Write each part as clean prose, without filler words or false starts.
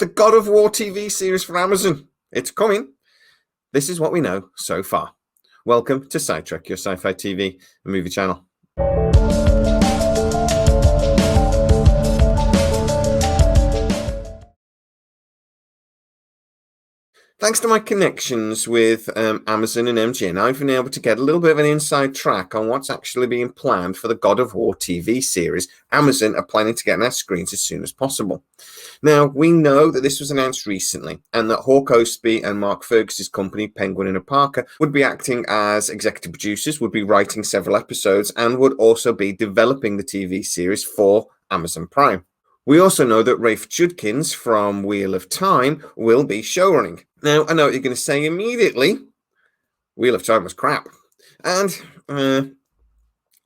The God of War TV series for Amazon. It's coming. This is what we know so far. Welcome to SciTrek, your sci-fi TV and movie channel. Thanks to my connections with Amazon and MGN, I've been able to get a little bit of an inside track on what's actually being planned for the God of War TV series. Amazon are planning to get on our screens as soon as possible. Now, we know that this was announced recently and that Hawk Ostby and Mark Fergus's company, Penguin and Parker, would be acting as executive producers, would be writing several episodes, and would also be developing the TV series for Amazon Prime. We also know that Rafe Judkins from Wheel of Time will be showrunning. Now, I know what you're going to say immediately. Wheel of Time was crap. And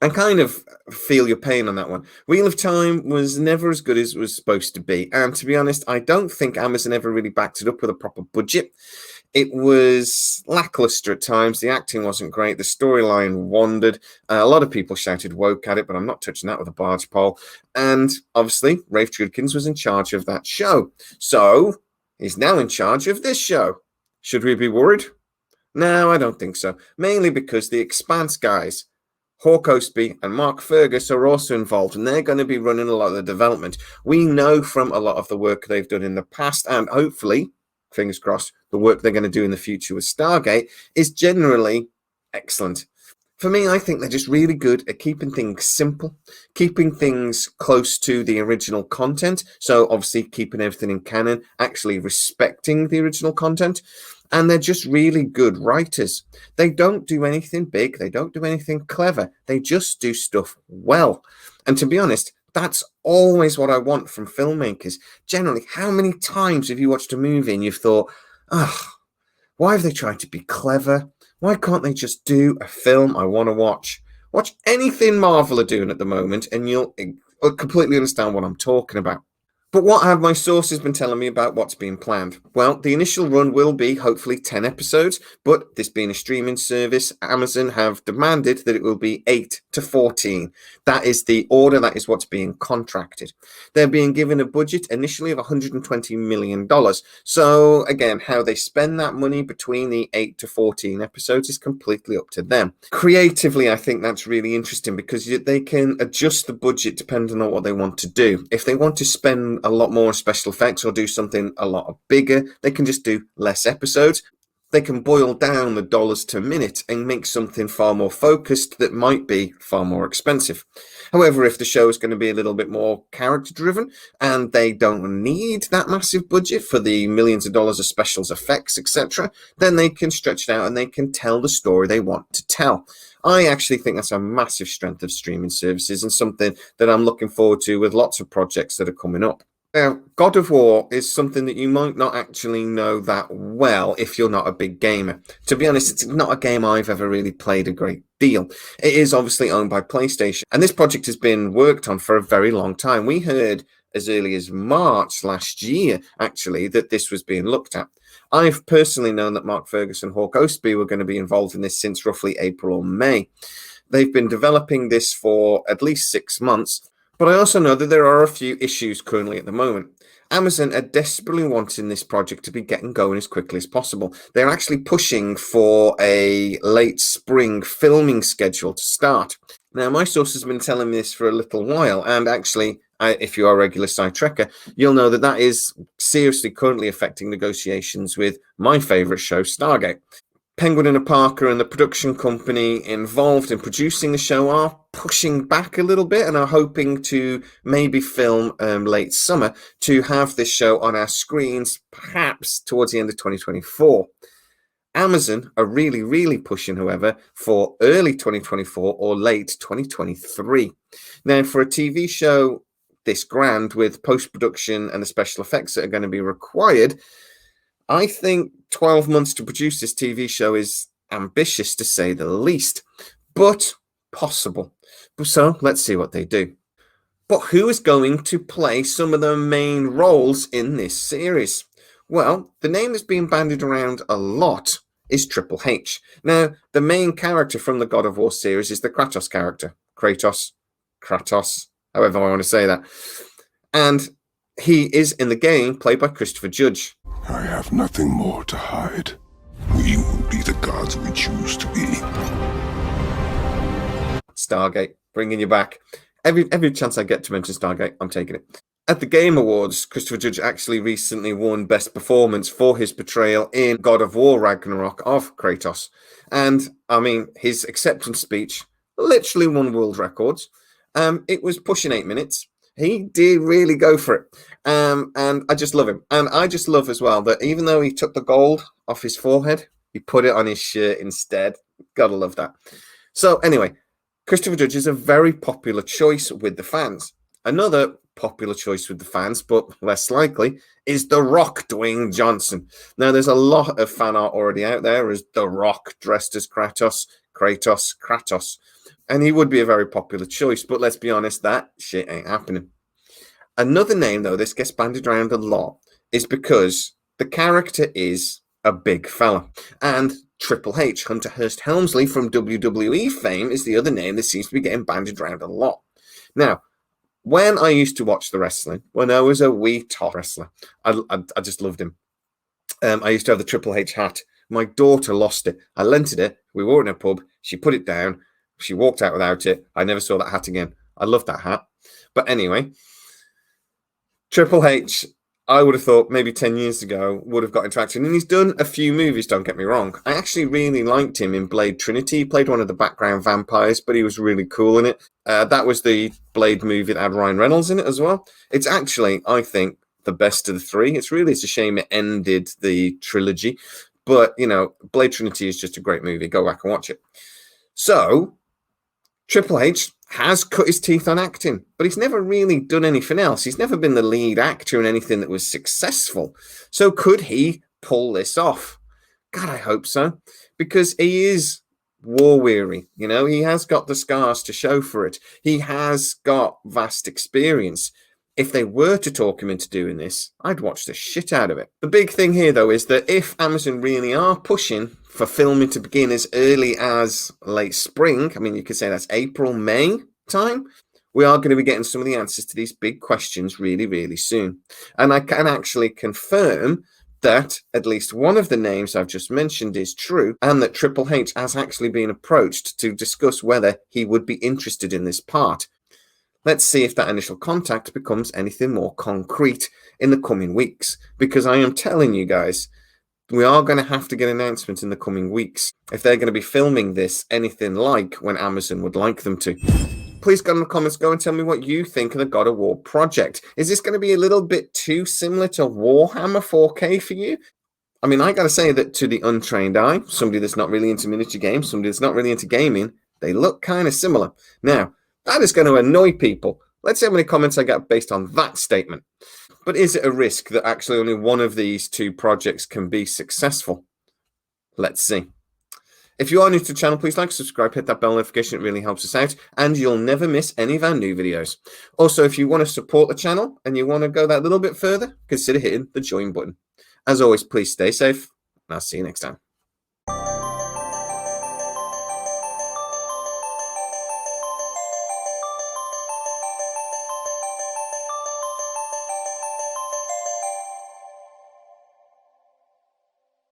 I kind of feel your pain on that one. Wheel of Time was never as good as it was supposed to be. And to be honest, I don't think Amazon ever really backed it up with a proper budget. It was lackluster at times. The acting wasn't great. The storyline wandered. A lot of people shouted woke at it, but I'm not touching that with a barge pole. And obviously, Rafe Judkins was in charge of that show. So he's now in charge of this show. Should we be worried? No, I don't think so. Mainly because the Expanse guys, Hawk Ostby and Mark Fergus, are also involved, and they're going to be running a lot of the development. We know from a lot of the work they've done in the past, and hopefully, fingers crossed, the work they're going to do in the future with Stargate is generally excellent. For me, I think they're just really good at keeping things simple, keeping things close to the original content. So obviously keeping everything in canon, actually respecting the original content. And they're just really good writers. They don't do anything big. They don't do anything clever. They just do stuff well. And to be honest, that's always what I want from filmmakers. Generally, how many times have you watched a movie and you've thought, why have they tried to be clever? Why can't they just do a film I want to watch? Watch anything Marvel are doing at the moment and you'll completely understand what I'm talking about. But what have my sources been telling me about what's being planned? Well, the initial run will be hopefully 10 episodes, but this being a streaming service, Amazon have demanded that it will be 8 to 14. That is the order, that is what's being contracted. They're being given a budget initially of $120 million. So again, how they spend that money between the 8 to 14 episodes is completely up to them. Creatively, I think that's really interesting because they can adjust the budget depending on what they want to do. If they want to spend a lot more on special effects or do something a lot bigger, they can just do less episodes. They can boil down the dollars to minute and make something far more focused that might be far more expensive. However, if the show is going to be a little bit more character driven and they don't need that massive budget for the millions of dollars of specials, effects, etc., then they can stretch it out and they can tell the story they want to tell. I actually think that's a massive strength of streaming services and something that I'm looking forward to with lots of projects that are coming up. Now, God of War is something that you might not actually know that well if you're not a big gamer. To be honest, it's not a game I've ever really played a great deal. It is obviously owned by PlayStation, and this project has been worked on for a very long time. We heard as early as March last year, actually, that this was being looked at. I've personally known that Mark Fergus and Hawk Ostby were going to be involved in this since roughly April or May. They've been developing this for at least 6 months. But I also know that there are a few issues currently at the moment. Amazon are desperately wanting this project to be getting going as quickly as possible. They're actually pushing for a late spring filming schedule to start. Now, my source has been telling me this for a little while, and actually, if you are a regular SciTrekker, you'll know that that is seriously currently affecting negotiations with my favourite show, Stargate. Penguin and Parker and the production company involved in producing the show are pushing back a little bit and are hoping to maybe film late summer to have this show on our screens perhaps towards the end of 2024. Amazon are really, really pushing, however, for early 2024 or late 2023. Now, for a TV show this grand with post-production and the special effects that are going to be required, I think 12 months to produce this TV show is ambitious, to say the least, but possible. So let's see what they do. But who is going to play some of the main roles in this series? Well, the name that's being bandied around a lot is Triple H. Now, the main character from the God of War series is the Kratos character. Kratos, however I want to say that. And He is in the game played by Christopher Judge. I have nothing more to hide. We will be the gods we choose to be. Stargate, bringing you back. Every chance I get to mention Stargate, I'm taking it. At the Game Awards, Christopher Judge actually recently won Best Performance for his portrayal in God of War Ragnarok of Kratos. And, I mean, his acceptance speech literally won world records. It was pushing 8 minutes. He did really go for it. And I just love him. And I just love as well that even though he took the gold off his forehead, he put it on his shirt instead. Gotta love that. So anyway, Christopher Judge is a very popular choice with the fans. Another popular choice with the fans, but less likely, is The Rock, Dwayne Johnson. Now, there's a lot of fan art already out there as The Rock dressed as Kratos. And he would be a very popular choice, but let's be honest, that shit ain't happening. Another name, though, this gets bandied around a lot, is because the character is a big fella. And Triple H, Hunter Hearst Helmsley from WWE fame, is the other name that seems to be getting bandied around a lot. Now, when I used to watch the wrestling, when I was a wee top wrestler, I just loved him. I used to have the Triple H hat. My daughter lost it. I lented it. We wore it in a pub. She put it down. She walked out without it. I never saw that hat again. I loved that hat. But anyway, Triple H, I would have thought maybe 10 years ago would have got into action. And he's done a few movies, don't get me wrong. I actually really liked him in Blade Trinity. He played one of the background vampires, but he was really cool in it. That was the Blade movie that had Ryan Reynolds in it as well. It's actually, I think, the best of the three. It's a shame it ended the trilogy. But, you know, Blade Trinity is just a great movie. Go back and watch it. So, Triple H has cut his teeth on acting, but he's never really done anything else. He's never been the lead actor in anything that was successful. So could he pull this off? God, I hope so, because he is war weary. You know, he has got the scars to show for it. He has got vast experience. If they were to talk him into doing this, I'd watch the shit out of it. The big thing here, though, is that if Amazon really are pushing for filming to begin as early as late spring, I mean, you could say that's April, May time, we are going to be getting some of the answers to these big questions really, really soon. And I can actually confirm that at least one of the names I've just mentioned is true, and that Triple H has actually been approached to discuss whether he would be interested in this part. Let's see if that initial contact becomes anything more concrete in the coming weeks, because I am telling you guys, we are going to have to get announcements in the coming weeks if they're going to be filming this anything like when Amazon would like them to. Please go in the comments, go and tell me what you think of the God of War project. Is this going to be a little bit too similar to Warhammer 4K for you? I mean, I got to say that to the untrained eye, somebody that's not really into miniature games, somebody that's not really into gaming, they look kind of similar. Now, that is going to annoy people. Let's see how many comments I get based on that statement. But is it a risk that actually only one of these two projects can be successful? Let's see. If you are new to the channel, please like, subscribe, hit that bell notification. It really helps us out, and you'll never miss any of our new videos. Also, if you want to support the channel and you want to go that little bit further, consider hitting the join button. As always, please stay safe, and I'll see you next time.